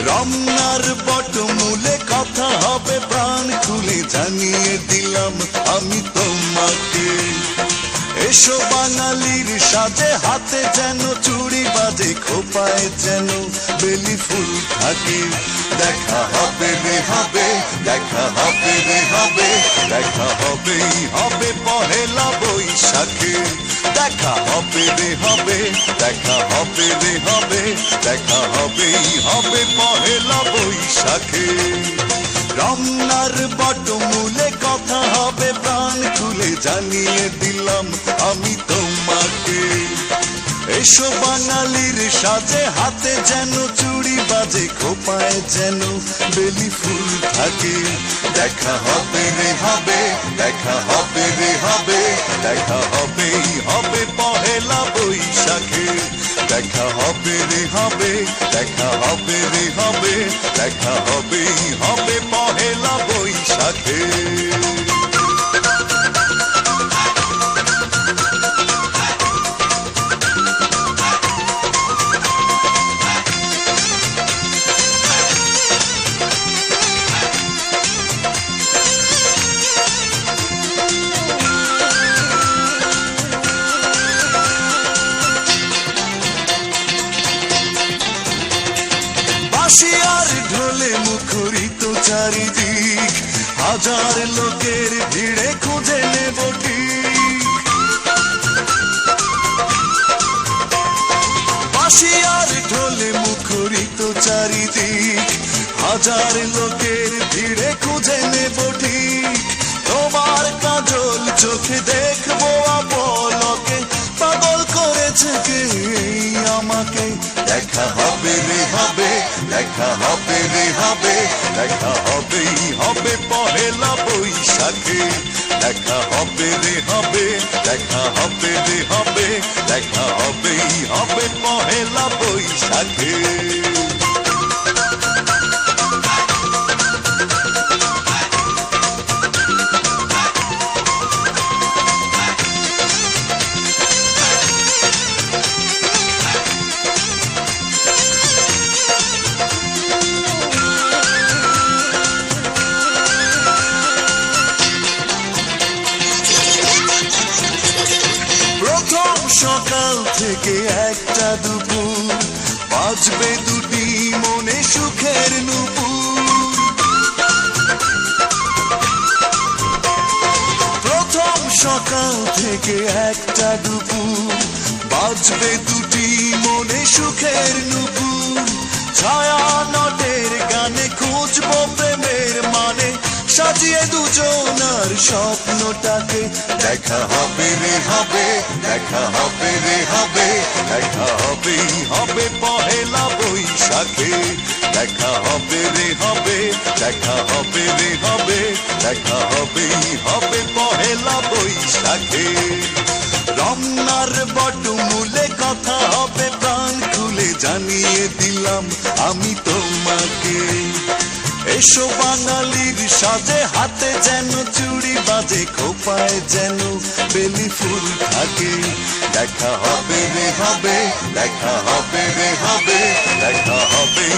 রমনার বটমূলে কথা হবে প্রাণ খুলে জানিয়ে দিলাম আমি তোমাকে। এসো বাঙালির সাজে, হাতে যেন চুড়ি বাজে, খোপায় যেন বেলি ফুল থাকে। দেখা হবে রে হবে, দেখা হবে রে হবে, দেখা হবেই হবে পহেলা বৈশাখে। দেখা হবে রে হবে, দেখা হবে রে হবে, দেখা হবেই হবে পহেলা বৈশাখে। রমনার বটমূলে কথা হবে প্রাণ খুলে জানিয়ে দিলাম আমি তোমাকে। এসো বাঙালির সাজে, হাতে যেন চুড়ি বাজে, খোপায় যেন বেলি ফুল থাকে। দেখা হবে রে হবে, দেখা হবে রে হবে, দেখা হবেই হবে পহেলা বৈশাখে। দেখা হবে রে হবে, দেখা হবে রে হবে, দেখা হবেই হবে পহেলা বৈশাখে। বাঁশিয়ার ঢোলে মুখরিত চারিদিক, হাজার লোকের ভিড়ে খুঁজে নেব ঠিক। বাঁশিয়ার ঢোলে মুখরিত চারিদিক, হাজার লোকের ভিড়ে খুঁজে নেব ঠিক। তোমার কাজল চোখে দেখবো আপলকে, পাগল করেছে কে আমাকে। দেখা হবে রে হবে, দেখা হবে রে হবে, দেখা হবেই হবে পহেলা বৈশাখে। দেখা হবে রে হবে, দেখা হবে রে হবে, দেখা হবেই হবে পহেলা বৈশাখে। সকাল থেকে একটা দুপুর, বাজবে দুটি মনে সুখের নুপুর। প্রথম সকাল থেকে একটা দুপুর, বাজবে দুটি মনে সুখের নুপুর। ছায়া নটের গানে খুঁজবো প্রেমের মানে, সাজিয়ে দুজনার স্বপ্নটাকে। দেখা হবে রে হবে, দেখা হবে রে হবে, দেখা হবেই হবে পহেলা বৈশাখে। দেখা হবে রে হবে, দেখা হবে রে হবে, দেখা হবেই হবে পহেলা বৈশাখে। রমনার বটমূলে কথা হবে প্রাণ খুলে জানিয়ে দিলাম আমি তোমাকে। এসো বাঙালির সাজে, হাতে যেন চুড়ি বাজে, খোপায় যেন বেলি ফুল থাকে। দেখা হবে রে হবে, দেখা হবে রে হবে, দেখা হবে।